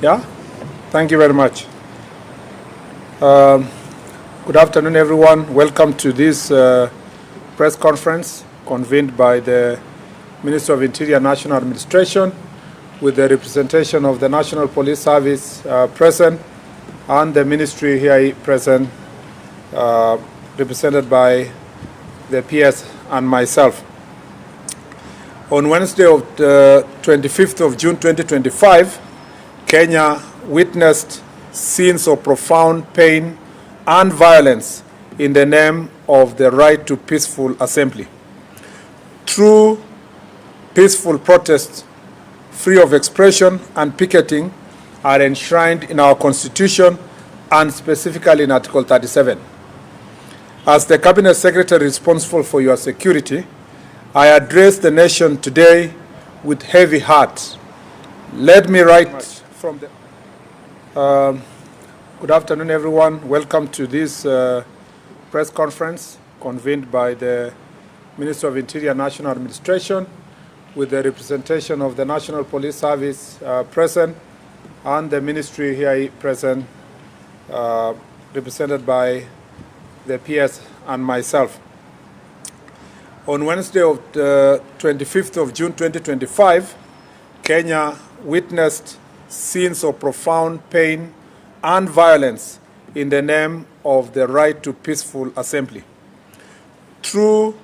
Yeah, thank you very much. Good afternoon, everyone. Welcome to this press conference convened by the Minister of Interior National Administration with the representation of the National Police Service present and the ministry here present, represented by the PS and myself. On Wednesday of the 25th of June 2025, Kenya witnessed scenes of profound pain and violence in the name of the right to peaceful assembly. True peaceful protests, free of expression and picketing, are enshrined in our Constitution and specifically in Article 37. As the Cabinet Secretary responsible for your security, I address the nation today with heavy heart. Let me write from the... Good afternoon, everyone. Welcome to this press conference convened by the Minister of Interior National Administration with the representation of the National Police Service present and the ministry here present, represented by the PS and myself. On Wednesday of the 25th of June 2025, Kenya witnessed scenes of profound pain and violence in the name of the right to peaceful assembly. True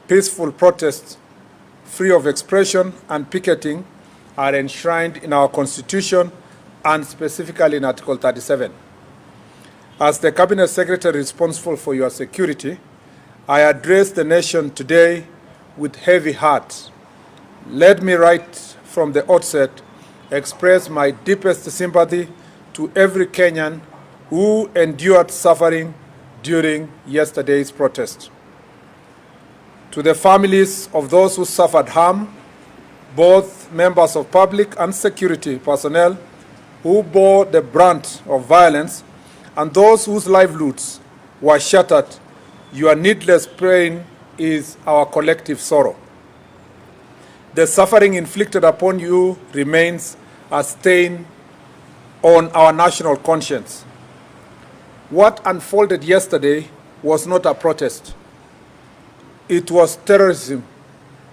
peaceful protests, free of expression and picketing, are enshrined in our Constitution and specifically in Article 37. As the Cabinet Secretary responsible for your security, I address the nation today with heavy heart. Let me right from the outset express my deepest sympathy to every Kenyan who endured suffering during yesterday's protest. To the families of those who suffered harm, both members of public and security personnel who bore the brunt of violence, and those whose livelihoods were shattered, your needless pain is our collective sorrow. The suffering inflicted upon you remains a stain on our national conscience. What unfolded yesterday was not a protest. It was terrorism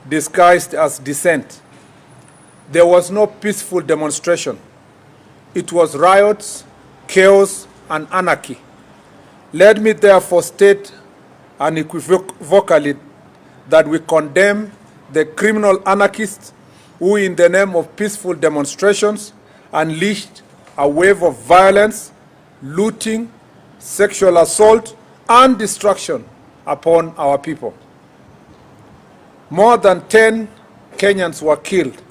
disguised as dissent. There was no peaceful demonstration. It was riots, chaos, and anarchy. Let me therefore state unequivocally that we condemn the criminal anarchists who, in the name of peaceful demonstrations, unleashed a wave of violence, looting, sexual assault, and destruction upon our people. More than 10 Kenyans were killed.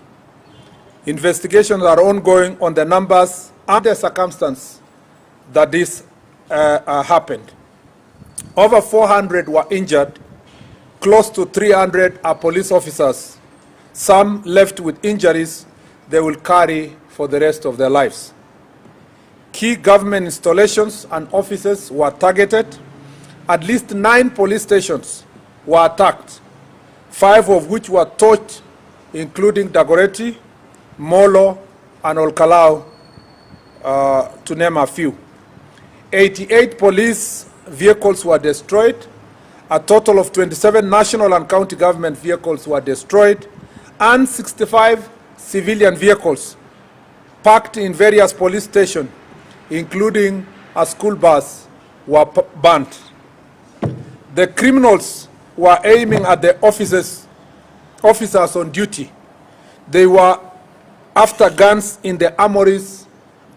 Investigations are ongoing on the numbers and the circumstance that this happened. Over 400 were injured. Close to 300 are police officers. Some left with injuries they will carry for the rest of their lives. Key government installations and offices were targeted. At least 9 police stations were attacked, 5 of which were torched, including Dagoretti, Molo, and Olkalau, to name a few. 88 police vehicles were destroyed. A total of 27 national and county government vehicles were destroyed, and 65 civilian vehicles parked in various police stations, including a school bus, were burnt. The criminals were aiming at the officers on duty. They were after guns in the armories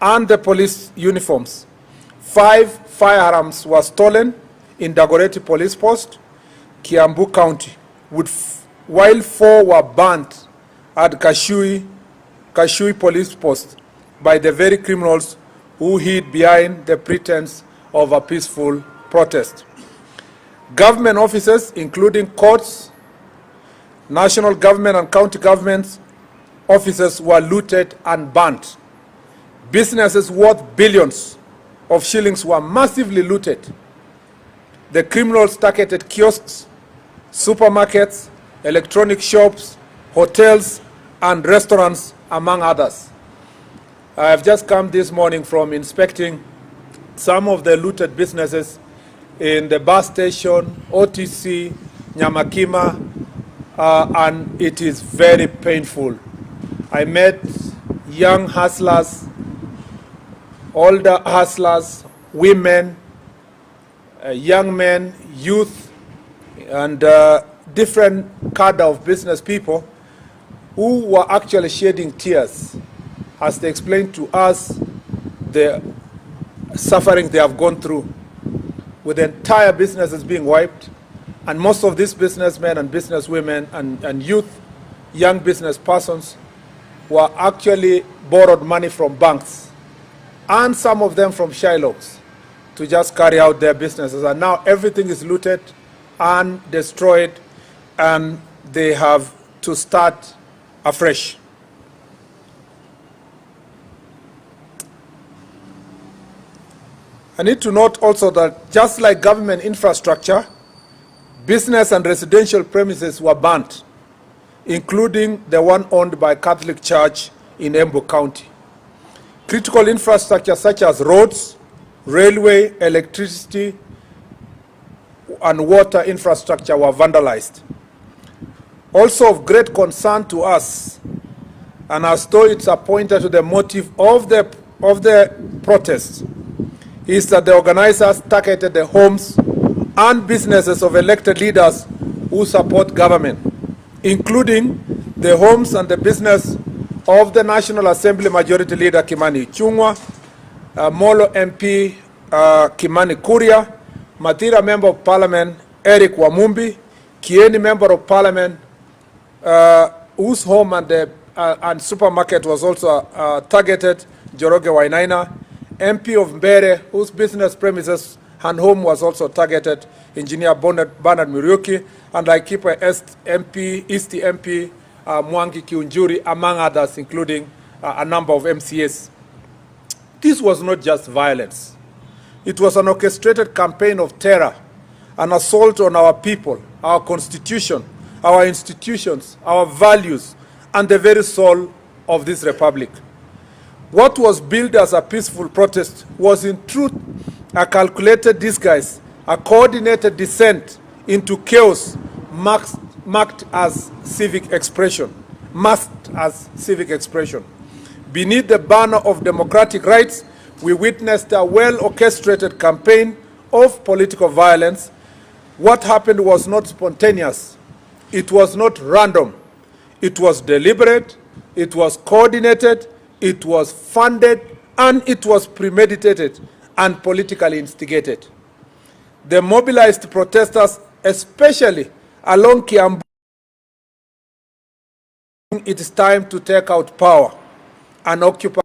and the police uniforms. 5 firearms were stolen in Dagoretti Police Post, Kiambu County, while 4 were burnt at Kashui Police Post by the very criminals who hid behind the pretense of a peaceful protest. Government offices, including courts, national government and county governments offices, were looted and burnt. Businesses worth billions of shillings were massively looted. The criminals targeted kiosks, supermarkets, electronic shops, hotels, and restaurants, among others. I have just come this morning from inspecting some of the looted businesses in the bus station, OTC, Nyamakima, and it is very painful. I met young hustlers, older hustlers, women, young men, youth, and different cadre of business people who were actually shedding tears as they explained to us the suffering they have gone through, with the entire businesses being wiped, and most of these businessmen and businesswomen and youth, young business persons, were actually borrowed money from banks, and some of them from Shylocks, to just carry out their businesses. And now everything is looted and destroyed, and they have to start afresh. I need to note also that just like government infrastructure, business and residential premises were burnt, including the one owned by Catholic Church in Embu County. Critical infrastructure such as roads, railway, electricity, and water infrastructure were vandalized. Also of great concern to us, and as though it's pointed to the motive of the protests, is that the organizers targeted the homes and businesses of elected leaders who support government, including the homes and the business of the National Assembly Majority Leader Kimani Ichung'wah, Molo MP Kimani Kuria, Mathira Member of Parliament Eric Wamumbi, Kieni Member of Parliament whose home and supermarket was also targeted, Joroge Wainaina, MP of Mbere, whose business premises and home was also targeted, Engineer Bernard Muriuki, and Laikipia East MP Mwangi Kiunjuri, among others, including a number of MCAs. This was not just violence. It was an orchestrated campaign of terror, an assault on our people, our constitution, our institutions, our values, and the very soul of this republic. What was billed as a peaceful protest was in truth a calculated disguise, a coordinated descent into chaos masked as civic expression. Beneath the banner of democratic rights, we witnessed a well-orchestrated campaign of political violence. What happened was not spontaneous. It was not random. It was deliberate. It was coordinated. It was funded, and it was premeditated and politically instigated. The mobilized protesters, especially along Kiambu, it is time to take out power and occupy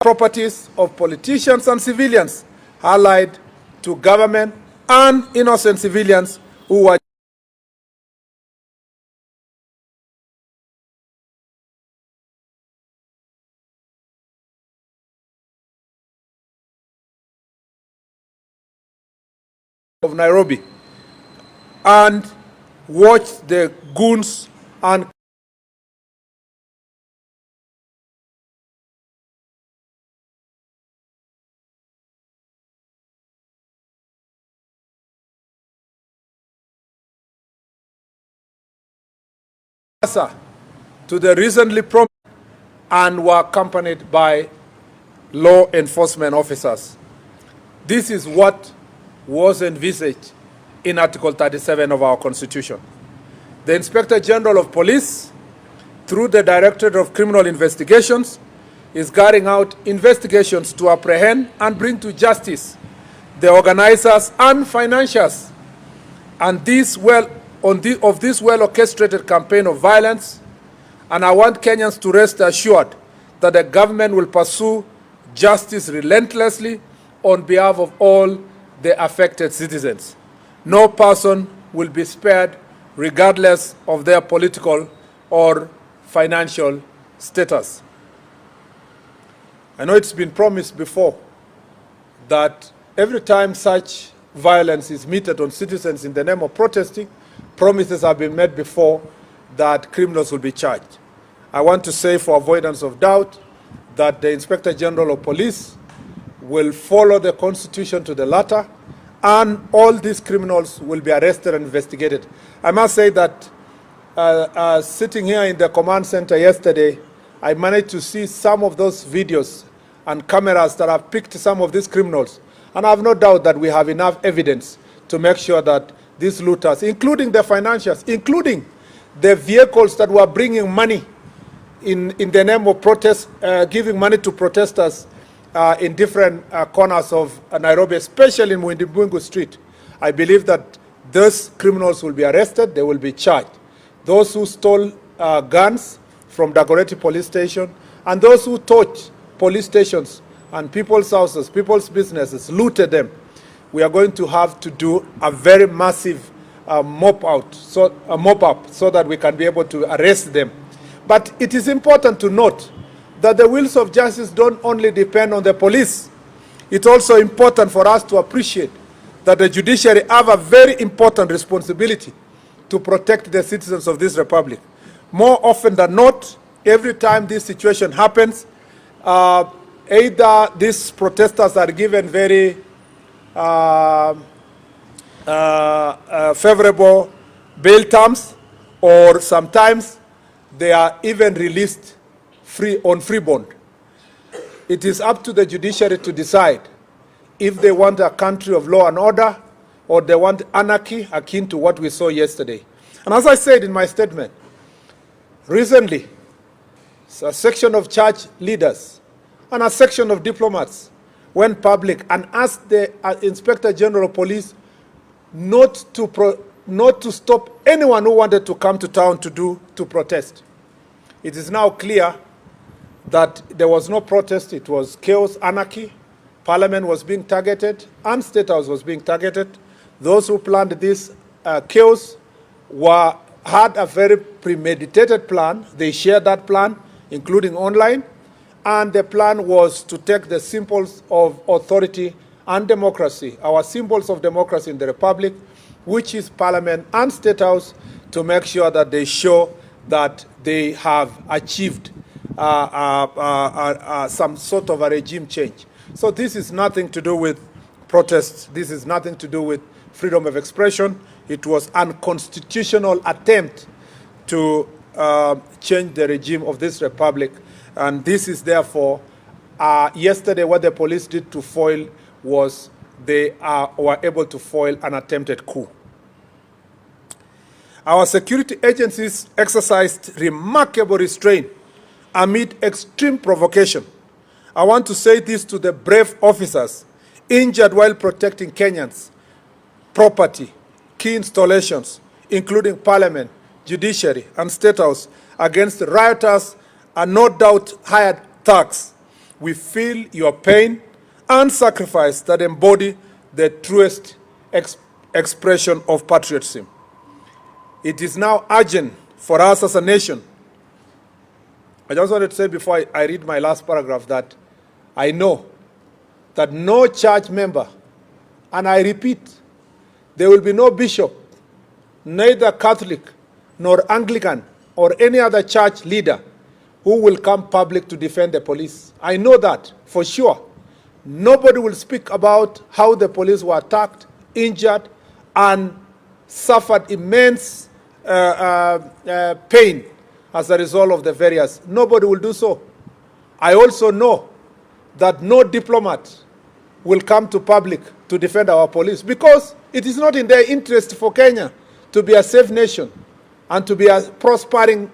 properties of politicians and civilians allied to government and innocent civilians who were of Nairobi, and watched the goons and to the recently promised, and were accompanied by law enforcement officers. This is what was envisaged in Article 37 of our Constitution. The Inspector General of Police, through the Directorate of Criminal Investigations, is carrying out investigations to apprehend and bring to justice the organizers and financiers and of this well-orchestrated campaign of violence. And I want Kenyans to rest assured that the government will pursue justice relentlessly on behalf of all the affected citizens. No person will be spared regardless of their political or financial status. I know it's been promised before that every time such violence is meted on citizens in the name of protesting, promises have been made before that criminals will be charged. I want to say, for avoidance of doubt, that the Inspector General of Police will follow the Constitution to the letter, and all these criminals will be arrested and investigated. I must say that sitting here in the command center yesterday, I managed to see some of those videos and cameras that have picked some of these criminals. And I have no doubt that we have enough evidence to make sure that these looters, including the financiers, including the vehicles that were bringing money in the name of protest, giving money to protesters in different corners of Nairobi, especially in Mutembei Street. I believe that those criminals will be arrested, they will be charged. Those who stole guns from Dagoretti police station, and those who torched police stations and people's houses, people's businesses, looted them, we are going to have to do a very massive mop up so that we can be able to arrest them. But it is important to note that the wheels of justice don't only depend on the police. It's also important for us to appreciate that the judiciary have a very important responsibility to protect the citizens of this republic. More often than not, every time this situation happens, either these protesters are given very favorable bail terms, or sometimes they are even released on free bond. It is up to the judiciary to decide if they want a country of law and order or they want anarchy akin to what we saw yesterday. And as I said in my statement, recently, a section of church leaders and a section of diplomats went public and asked the Inspector General of Police not to stop anyone who wanted to come to town to protest. It is now clear that there was no protest, it was chaos, anarchy. Parliament was being targeted and State House was being targeted. Those who planned this chaos had a very premeditated plan. They shared that plan, including online, and the plan was to take the symbols of authority and democracy, our symbols of democracy in the Republic, which is Parliament and State House, to make sure that they show that they have achieved some sort of a regime change. So this is nothing to do with protests. This is nothing to do with freedom of expression. It was an unconstitutional attempt to change the regime of this republic. And this is therefore, yesterday what the police did to foil was they were able to foil an attempted coup. Our security agencies exercised remarkable restraint amid extreme provocation. I want to say this to the brave officers injured while protecting Kenyans' property, key installations, including Parliament, Judiciary, and State House, against rioters and no doubt hired thugs. We feel your pain and sacrifice that embody the truest expression of patriotism. It is now urgent for us as a nation. I just wanted to say before I read my last paragraph that I know that no church member, and I repeat, there will be no bishop, neither Catholic nor Anglican or any other church leader who will come public to defend the police. I know that for sure. Nobody will speak about how the police were attacked, injured, and suffered immense pain as a result of the various. Nobody will do so. I also know that no diplomat will come to public to defend our police because it is not in their interest for Kenya to be a safe nation and to be a prospering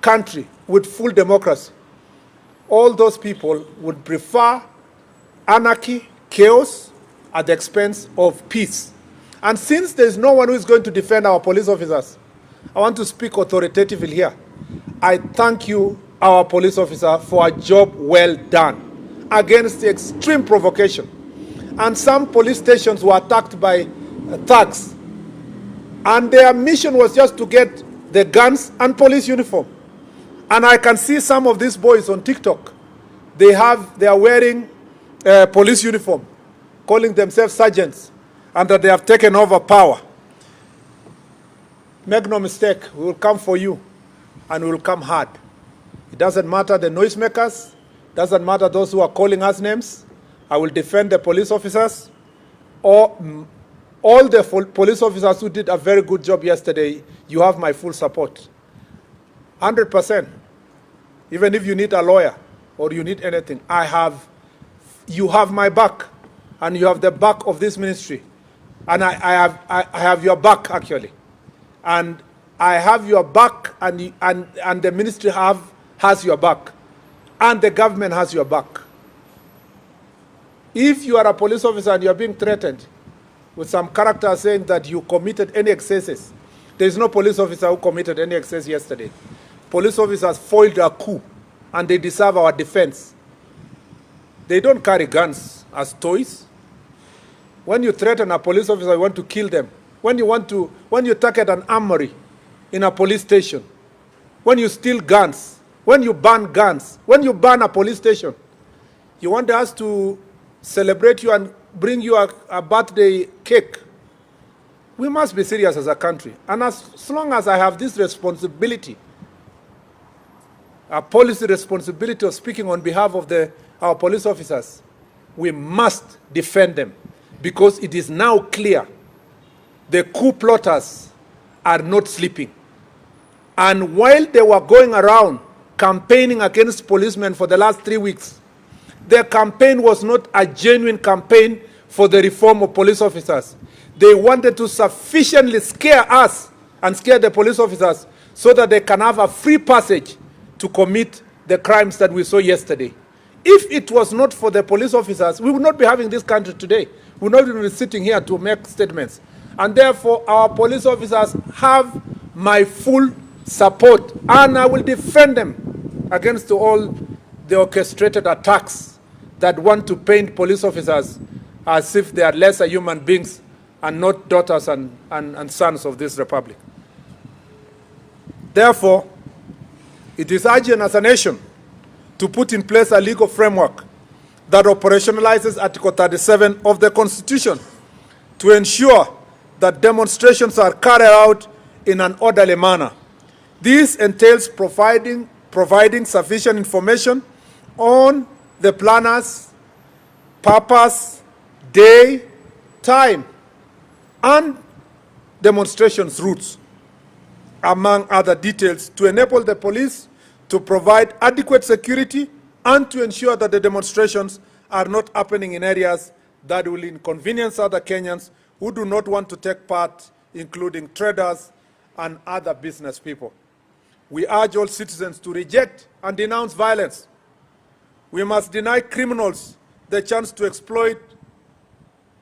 country with full democracy. All those people would prefer anarchy, chaos, at the expense of peace. And since there's no one who is going to defend our police officers, I want to speak authoritatively here. I thank you, our police officer, for a job well done against the extreme provocation. And some police stations were attacked by thugs. And their mission was just to get the guns and police uniform. And I can see some of these boys on TikTok. They are wearing police uniform, calling themselves sergeants, and that they have taken over power. Make no mistake, we will come for you, and we will come hard. It doesn't matter the noisemakers, doesn't matter those who are calling us names. I will defend the police officers, or all the police officers who did a very good job yesterday. You have my full support, 100%. Even if you need a lawyer or you need anything, you have my back, and you have the back of this ministry, and I have your back actually, and I have your back, and the ministry has your back, and the government has your back. If you are a police officer and you are being threatened with some character saying that you committed any excesses, there is no police officer who committed any excess yesterday. Police officers foiled a coup, and they deserve our defense. They don't carry guns as toys. When you threaten a police officer, you want to kill them. When you target an armory in a police station, when you steal guns, when you ban guns, when you ban a police station, you want us to celebrate you and bring you a birthday cake. We must be serious as a country. And as long as I have this responsibility, a policy responsibility of speaking on behalf of our police officers, we must defend them, because it is now clear the coup plotters are not sleeping. And while they were going around campaigning against policemen for the last 3 weeks, their campaign was not a genuine campaign for the reform of police officers. They wanted to sufficiently scare us and scare the police officers so that they can have a free passage to commit the crimes that we saw yesterday. If it was not for the police officers, we would not be having this country today. We would not be sitting here to make statements. And therefore, our police officers have my full support, and I will defend them against all the orchestrated attacks that want to paint police officers as if they are lesser human beings and not daughters and sons of this republic. Therefore, it is urgent as a nation to put in place a legal framework that operationalizes Article 37 of the Constitution to ensure that demonstrations are carried out in an orderly manner. This entails providing sufficient information on the planners, purpose, day, time, and demonstrations routes, among other details, to enable the police to provide adequate security and to ensure that the demonstrations are not happening in areas that will inconvenience other Kenyans who do not want to take part, including traders and other business people. We urge all citizens to reject and denounce violence. We must deny criminals the chance to exploit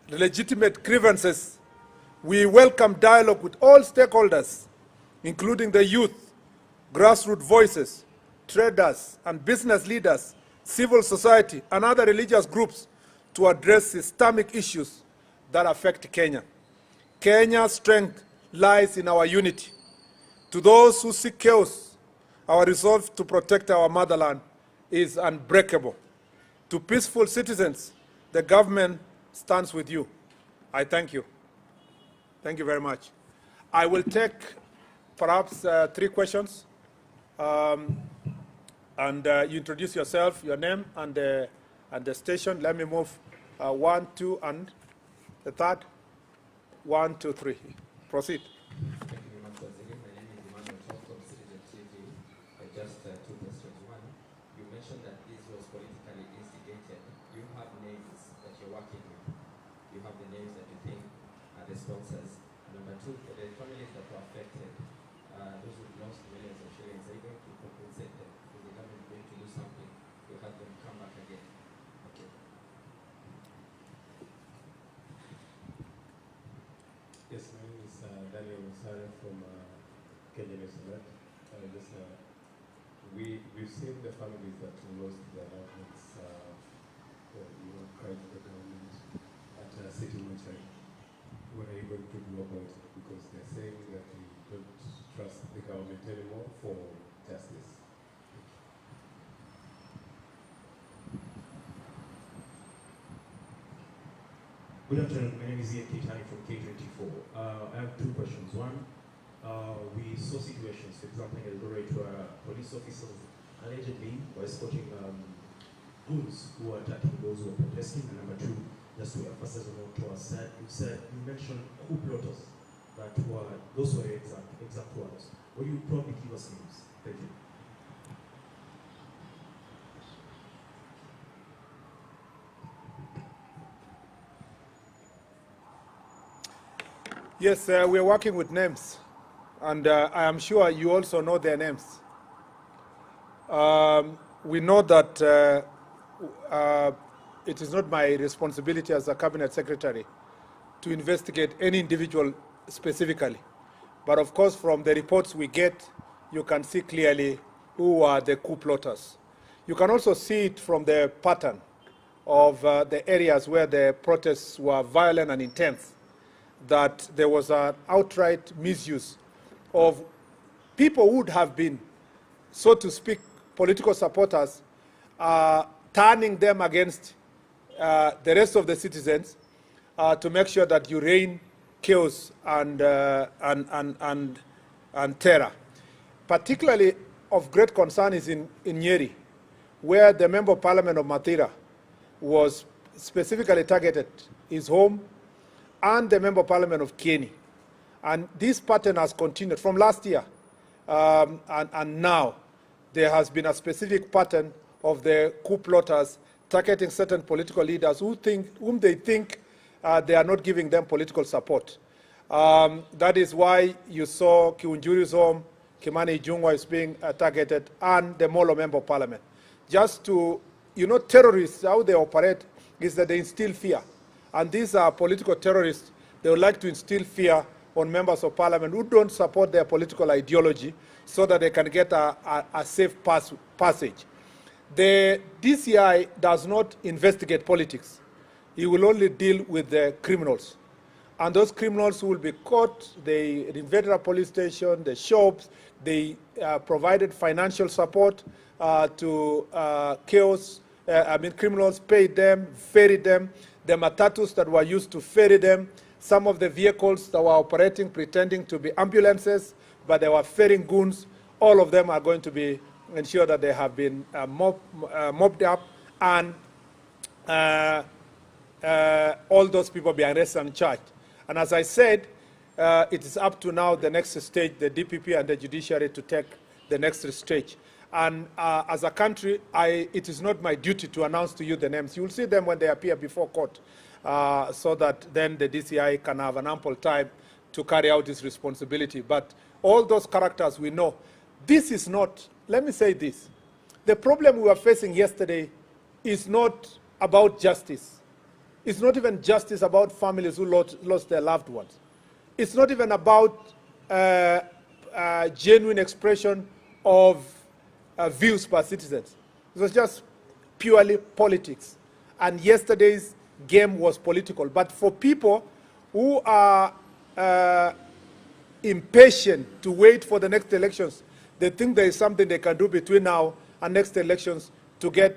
legitimate grievances. We welcome dialogue with all stakeholders, including the youth, grassroots voices, traders and business leaders, civil society, and other religious groups to address systemic issues that affect Kenya. Kenya's strength lies in our unity. To those who seek chaos, our resolve to protect our motherland is unbreakable. To peaceful citizens, the government stands with you. I thank you. Thank you very much. I will take perhaps 3 questions. You introduce yourself, your name, and the station. Let me move 1, 2, and the third. 1, 2, 3. Proceed. Just 2 questions. One, you mentioned that this was politically instigated. You have names that you're working with. You have the names that you think are the sponsors. Number 2, for the families that were affected, those who lost millions of shillings, are you going to compensate them? Is the government going to do something to have them come back again? Okay. Yes, my name is Daniel Musare from Kenyans. We've seen the families that lost their loved ones, cried to the government at City Mortuary. What are you going to do about it? Because they're saying that we don't trust the government anymore for justice. Good afternoon. My name is Ian Kitani from K24. I have 2 questions. One, we saw situations, for example, in Eldoret, where police officers allegedly were escorting goons who were attacking those who were protesting. And number two, just to emphasize on what was said, you mentioned coup plotters, that were, those were exact words. Will you probably give us names? Thank you. Yes, we are working with names, and I am sure you also know their names. We know that it is not my responsibility as a cabinet secretary to investigate any individual specifically. But of course, from the reports we get, you can see clearly who are the coup plotters. You can also see it from the pattern of the areas where the protests were violent and intense, that there was an outright misuse of people who would have been, so to speak, political supporters, turning them against the rest of the citizens to make sure that you reign chaos and terror. Particularly of great concern is in Nyeri, where the Member of Parliament of Mathira was specifically targeted, his home, and the Member of Parliament of Kieni. And this pattern has continued from last year, and now there has been a specific pattern of the coup plotters targeting certain political leaders whom they think they are not giving them political support. That is why you saw Kiunjuri's home, Kimani Ichung'wah is being targeted, and the Molo Member of Parliament. Just to, terrorists, how they operate is that they instill fear. And these are political terrorists. They would like to instill fear on members of parliament who don't support their political ideology so that they can get a safe passage. The DCI does not investigate politics. It will only deal with the criminals. And those criminals will be caught. They invaded a police station, the shops, they provided financial support to chaos. Criminals paid them, ferried them. The matatus that were used to ferry them, some of the vehicles that were operating pretending to be ambulances, but they were ferrying goons, all of them are going to be ensured that they have been mobbed up, and all those people be arrested and charged. And as I said, it is up to now the next stage, the DPP and the judiciary, to take the next stage. And as a country, it is not my duty to announce to you the names. You will see them when they appear before court, so that then the DCI can have an ample time to carry out its responsibility. But all those characters we know. This is not, let me say this, the problem we were facing yesterday is not about justice. It's not even justice about families who lost their loved ones. It's not even about genuine expression of views by citizens. It was just purely politics. And yesterday's game was political. But for people who are impatient to wait for the next elections, they think there is something they can do between now and next elections to get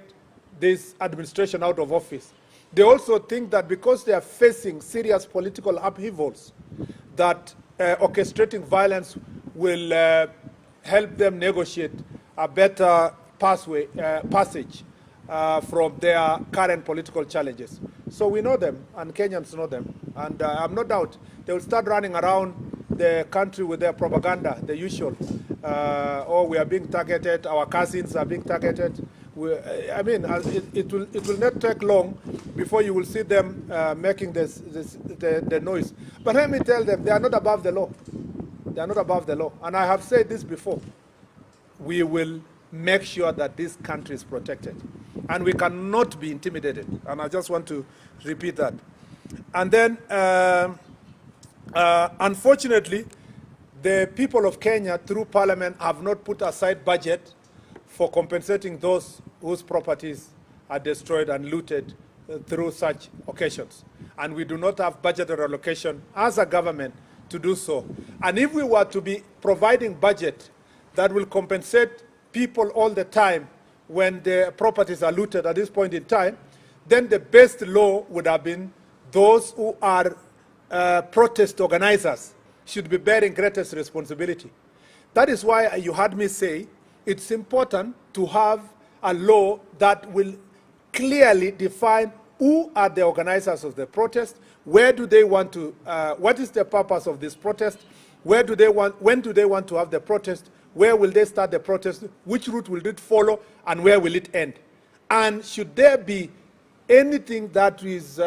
this administration out of office. They also think that because they are facing serious political upheavals, that orchestrating violence will help them negotiate a better passage from their current political challenges. So we know them, and Kenyans know them. And I have no doubt they will start running around the country with their propaganda, the usual. We are being targeted, our cousins are being targeted. It will not take long before you will see them making the noise. But let me tell them, they are not above the law. They are not above the law. And I have said this before. We will make sure that this country is protected. And we cannot be intimidated. And I just want to repeat that. And then, unfortunately, the people of Kenya, through Parliament, have not put aside budget for compensating those whose properties are destroyed and looted through such occasions. And we do not have budgetary allocation as a government to do so. And if we were to be providing budget that will compensate people all the time when their properties are looted at this point in time, then the best law would have been those who are protest organizers should be bearing greatest responsibility. That is why you heard me say it's important to have a law that will clearly define who are the organizers of the protest, where do they want to, what is the purpose of this protest, when do they want to have the protest, where will they start the protest, which route will it follow, and where will it end? And should there be anything that is,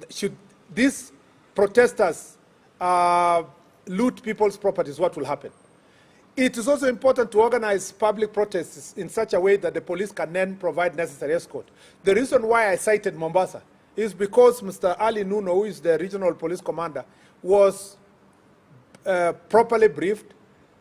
should these protesters loot people's properties, what will happen? It is also important to organize public protests in such a way that the police can then provide necessary escort. The reason why I cited Mombasa is because Mr. Ali Nuno, who is the regional police commander, was properly briefed.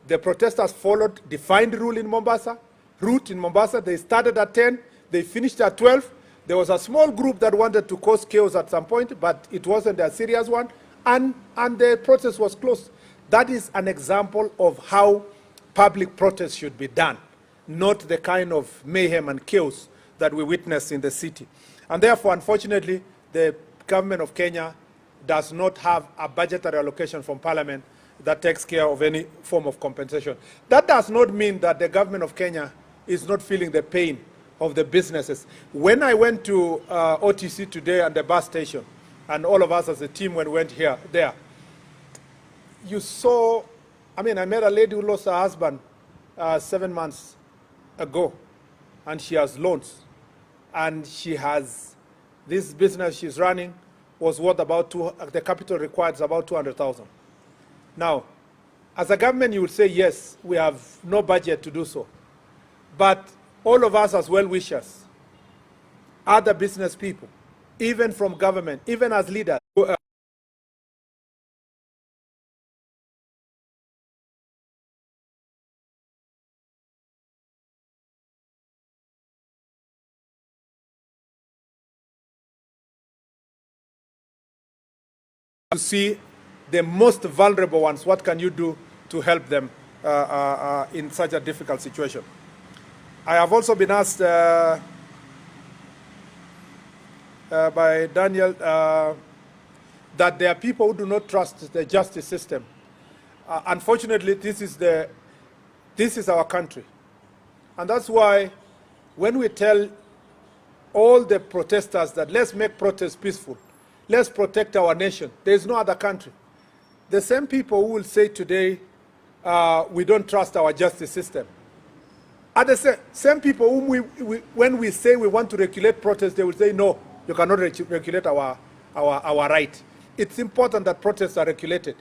The protesters followed defined route in Mombasa. They started at 10, they finished at 12. There was a small group that wanted to cause chaos at some point, but it wasn't a serious one, and the protest was closed. That is an example of how public protest should be done, not the kind of mayhem and chaos that we witness in the city. And therefore, unfortunately, the government of Kenya does not have a budgetary allocation from Parliament that takes care of any form of compensation. That does not mean that the government of Kenya is not feeling the pain of the businesses. When I went to OTC today at the bus station, and all of us as a team when we went there, you saw, I met a lady who lost her husband 7 months ago, and she has loans. And she has, this business she's running was worth about, the capital required is about 200,000. Now, as a government, you would say, yes, we have no budget to do so. But all of us as well-wishers, other business people, even from government, even as leaders, to see the most vulnerable ones, what can you do to help them in such a difficult situation? I have also been asked by Daniel that there are people who do not trust the justice system. Unfortunately, this is our country. And that's why when we tell all the protesters that let's make protests peaceful, let's protect our nation, there is no other country. The same people who will say today, we don't trust our justice system, are the same people whom when we say we want to regulate protests, they will say, no, you cannot regulate our right. It's important that protests are regulated.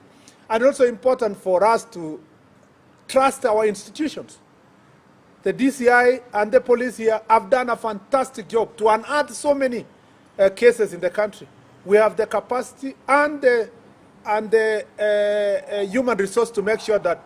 And also important for us to trust our institutions. The DCI and the police here have done a fantastic job to unearth so many cases in the country. We have the capacity and the human resource to make sure that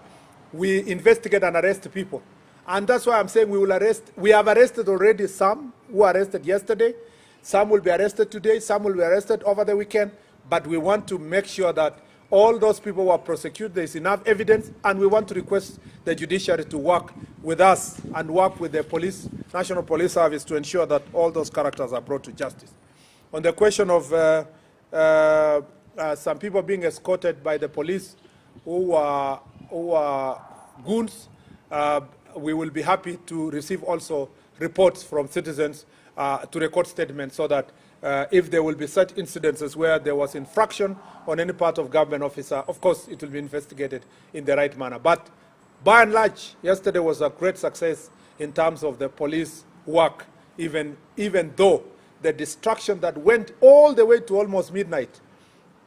we investigate and arrest people. And that's why I'm saying we will arrest. We have arrested already some who were arrested yesterday. Some will be arrested today. Some will be arrested over the weekend. But we want to make sure that all those people who are prosecuted, there is enough evidence, and we want to request the judiciary to work with us and work with the police, National Police Service, to ensure that all those characters are brought to justice. On the question of some people being escorted by the police who are goons, we will be happy to receive also reports from citizens to record statements so that if there will be such incidences where there was infraction on any part of government officer, of course it will be investigated in the right manner. But by and large, yesterday was a great success in terms of the police work, even though the destruction that went all the way to almost midnight.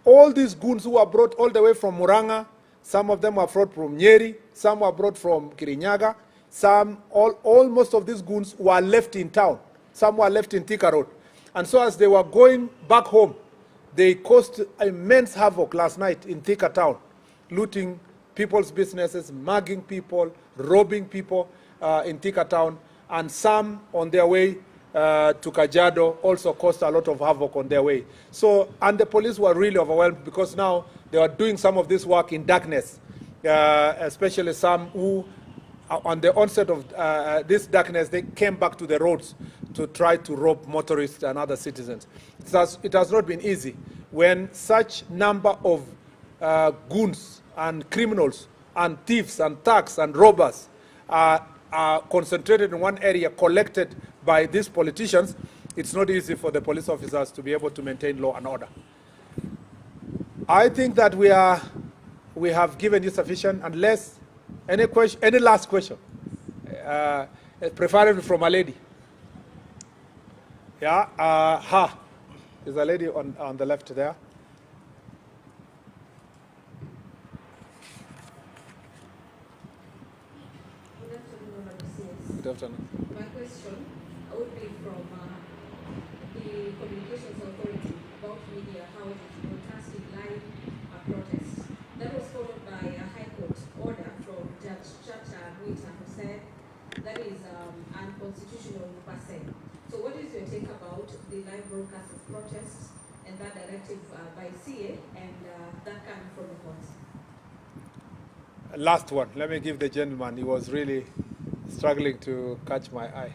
All these goons who were brought all the way from Muranga, some of them were brought from Nyeri, some were brought from Kirinyaga, most of these goons were left in town. Some were left in Thika Road. And so as they were going back home, they caused immense havoc last night in Thika town, looting people's businesses, mugging people, robbing people in Thika town, and some on their way to Kajiado also caused a lot of havoc on their way. So, and the police were really overwhelmed because now they were doing some of this work in darkness, especially some who, on the onset of this darkness, they came back to the roads to try to rob motorists and other citizens. It has not been easy when such number of goons and criminals and thieves and thugs and robbers are concentrated in one area, collected by these politicians, it's not easy for the police officers to be able to maintain law and order. I think that we have given you sufficient, unless any last question, preferably from a lady. Yeah, there's a lady on the left there. Good afternoon. My question would be from the Communications Authority about media houses broadcasting live protests. That was followed by a High Court order from Judge Chacha Mwita, who said that is unconstitutional per se. So what is your take about the live broadcast of protests and that directive by CA and that coming from the courts? Last one. Let me give the gentleman. He was really struggling to catch my eye.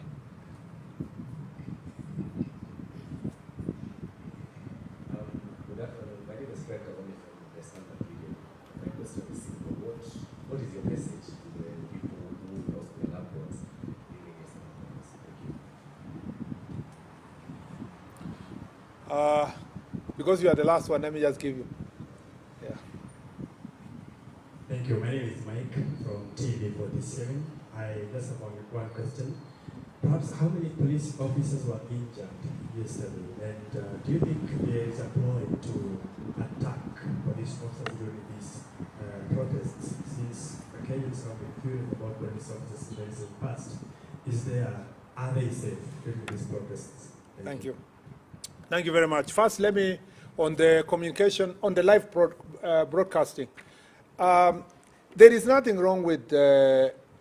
Good afternoon. My name is Fred from the Standard Video. My question is simple. What is your message to the people who lost their loved ones during this time? Thank you. Because you are the last one, let me just give you. Yeah. Thank you. My name is Mike from TV47. I just have one question. Perhaps how many police officers were injured yesterday? And do you think there is a ploy to attack police officers during these protests? Since the Kenyans have been furious about police officers in the past, are they safe during these protests? Thank you. Thank you very much. First, let me, on the communication, on the live broadcasting, there is nothing wrong with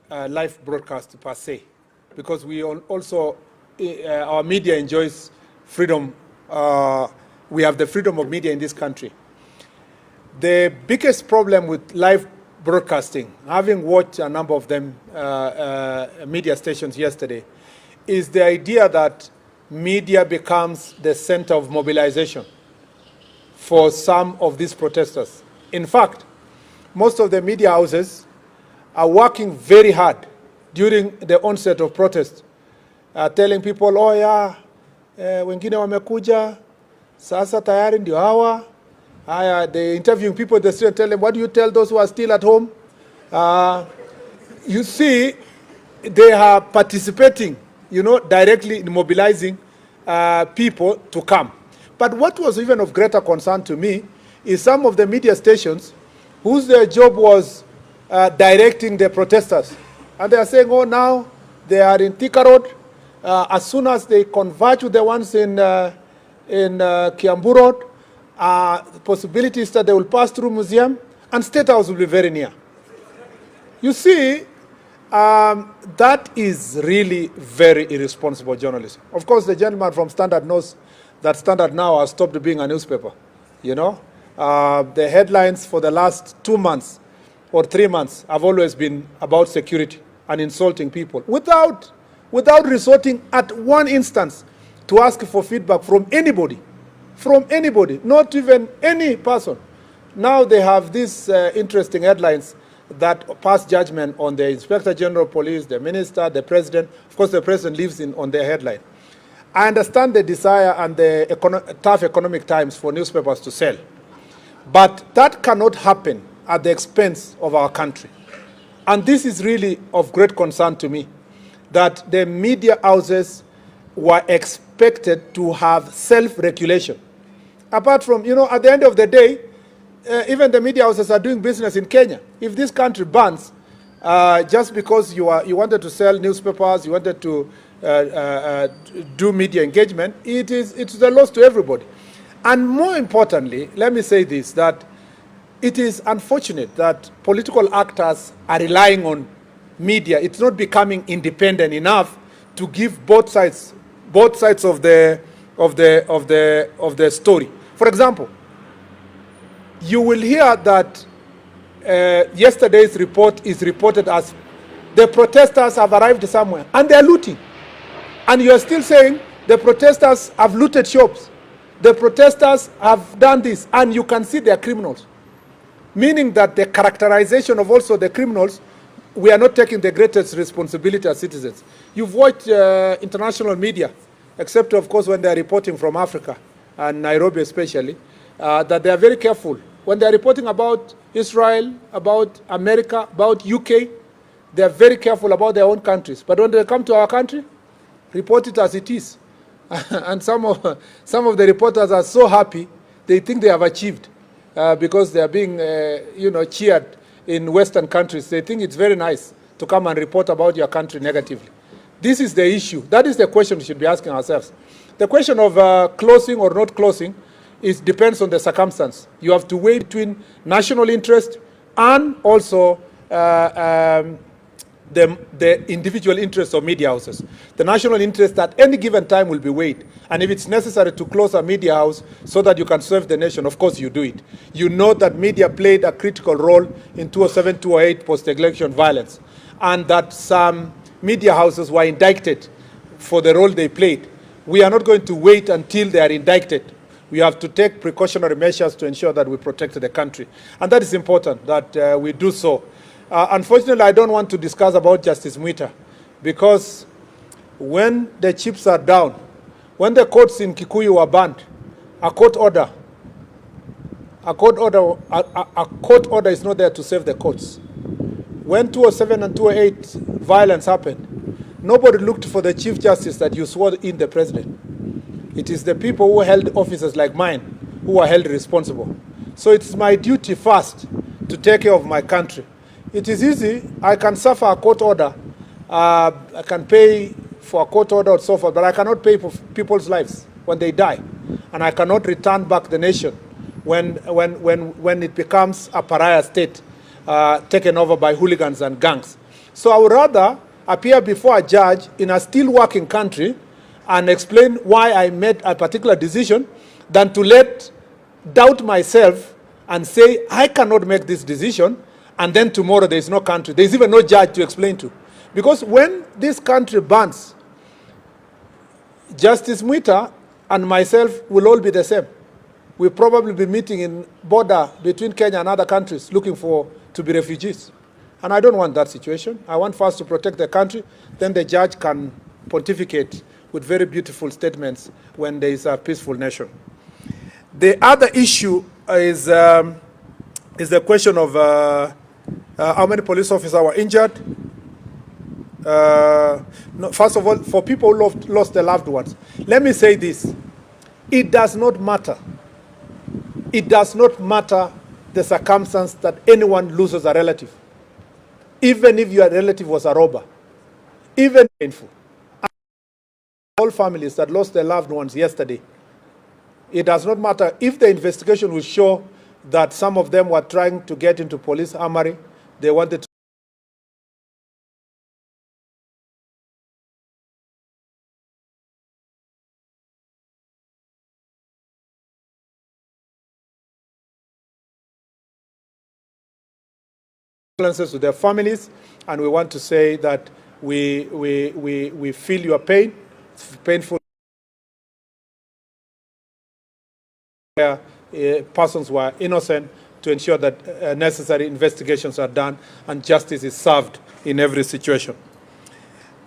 live broadcast per se, because we also, our media enjoys freedom. We have the freedom of media in this country. The biggest problem with live broadcasting, having watched a number of them, media stations yesterday, is the idea that media becomes the center of mobilization for some of these protesters. In fact, most of the media houses are working very hard during the onset of protest, telling people, oh yeah, wengine wamekuja, sasa tayari ndio hawa. They interviewing people in the street and tell them, what do you tell those who are still at home? You see, they are participating, directly in mobilizing people to come. But what was even of greater concern to me is some of the media stations whose their job was directing the protesters. And they are saying, oh, now they are in Thika Road. As soon as they converge with the ones in Kiambu Road, the possibility is that they will pass through Museum and State House will be very near. You see, that is really very irresponsible journalism. Of course, the gentleman from Standard knows that Standard now has stopped being a newspaper. The headlines for the last 2 months or 3 months have always been about security and insulting people without resorting at one instance to ask for feedback from anybody, not even any person. Now they have these interesting headlines that pass judgment on the Inspector General of Police, the Minister, the President. Of course, the President lives on their headline. I understand the desire and the tough economic times for newspapers to sell. But that cannot happen at the expense of our country. And this is really of great concern to me, that the media houses were expected to have self-regulation. Apart from, at the end of the day, even the media houses are doing business in Kenya. If this country bans, just because you wanted to sell newspapers, you wanted to do media engagement, it's a loss to everybody. And more importantly, let me say this, that it is unfortunate that political actors are relying on media. It's not becoming independent enough to give both sides of the story. For example, you will hear that yesterday's report is reported as the protesters have arrived somewhere and they are looting. And you are still saying the protesters have looted shops. The protesters have done this, and you can see they are criminals. meaning that the characterization of also the criminals, we are not taking the greatest responsibility as citizens. You've watched international media, except of course when they are reporting from Africa, and Nairobi especially, that they are very careful. When they are reporting about Israel, about America, about UK, they are very careful about their own countries. But when they come to our country, report it as it is. And some of the reporters are so happy, they think they have achieved because they are being cheered in Western countries. They think it's very nice to come and report about your country negatively. This is the issue. That is the question we should be asking ourselves. The question of closing or not closing depends on the circumstance. You have to weigh between national interest and also the individual interests of media houses. The national interest at any given time will be weighed. And if it's necessary to close a media house so that you can serve the nation, of course you do it. You know that media played a critical role in 2007, 2008 post-election violence, and that some media houses were indicted for the role they played. We are not going to wait until they are indicted. We have to take precautionary measures to ensure that we protect the country. And that is important, that we do so. Unfortunately, I don't want to discuss about Justice Mwita, because when the chips are down, when the courts in Kikuyu were banned, a court order is not there to save the courts. When 2007 and 2008 violence happened, nobody looked for the Chief Justice that you swore in the president. It is the people who held offices like mine who are held responsible. So it's my duty first to take care of my country. It is easy. I can suffer a court order. I can pay for a court order or so forth, but I cannot pay for people's lives when they die. And I cannot return back the nation when it becomes a pariah state taken over by hooligans and gangs. So I would rather appear before a judge in a still working country and explain why I made a particular decision than to doubt myself and say, I cannot make this decision, and then tomorrow there is no country. There is even no judge to explain to. Because when this country burns, Justice Mwita and myself will all be the same. We'll probably be meeting in border between Kenya and other countries looking to be refugees. And I don't want that situation. I want first to protect the country, then the judge can pontificate with very beautiful statements when there is a peaceful nation. The other issue is the question of how many police officers were injured. No, first of all, for people who lost their loved ones, let me say this. It does not matter. It does not matter the circumstance that anyone loses a relative. Even if your relative was a robber. Even painful. All families that lost their loved ones yesterday, it does not matter if the investigation will show that some of them were trying to get into police armory, they wanted to to their families, and we want to say that we feel your pain. It's painful where persons were innocent, to ensure that necessary investigations are done and justice is served in every situation.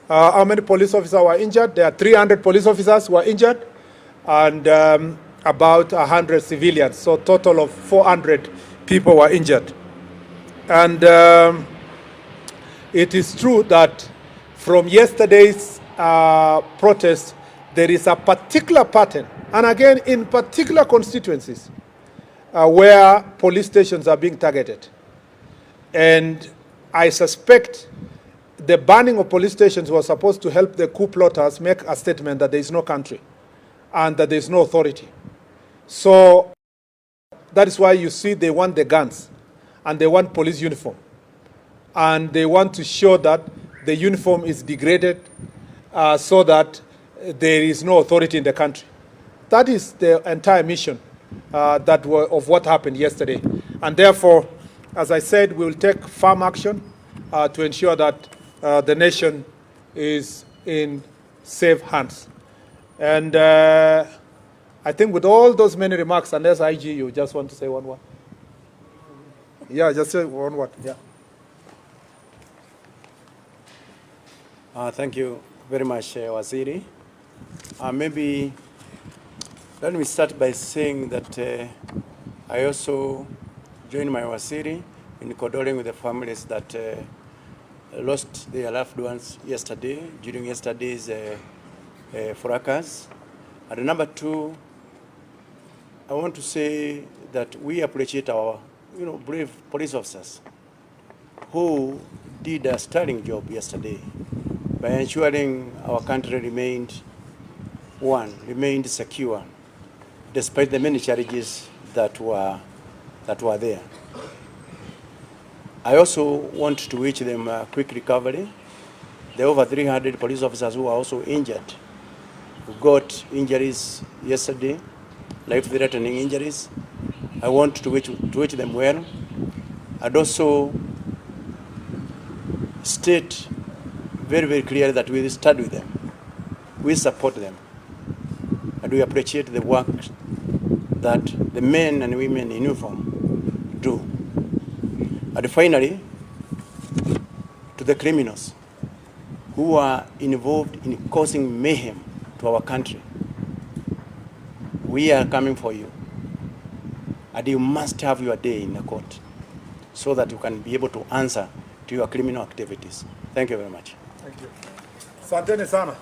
How many police officers were injured? There are 300 police officers who were injured and about 100 civilians. So a total of 400 people were injured. And it is true that from yesterday's protest, there is a particular pattern, and again in particular constituencies, where police stations are being targeted. And I suspect the banning of police stations was supposed to help the coup plotters make a statement that there is no country and that there is no authority. So that is why you see they want the guns and they want police uniform. And they want to show that the uniform is degraded so that there is no authority in the country. That is the entire mission of what happened yesterday. And therefore, as I said, we will take firm action to ensure that the nation is in safe hands. And I think with all those many remarks, unless IG, you just want to say one word. Yeah, just say one word. Yeah. Thank you very much, Waziri. Maybe let me start by saying that I also join my Waziri in condoling with the families that lost their loved ones yesterday, during yesterday's fracas. And number two, I want to say that we appreciate our brave police officers who did a sterling job yesterday by ensuring our country remained secure, despite the many challenges that were there. I also want to wish them a quick recovery. The over 300 police officers who are also injured, who got injuries yesterday, life-threatening injuries, I want to wish them well, and also state very, very clearly that we stand with them, we support them, and we appreciate the work that the men and women in uniform do. And finally, to the criminals who are involved in causing mayhem to our country, we are coming for you, and you must have your day in the court so that you can be able to answer to your criminal activities. Thank you very much. Thank you. Asanteni sana.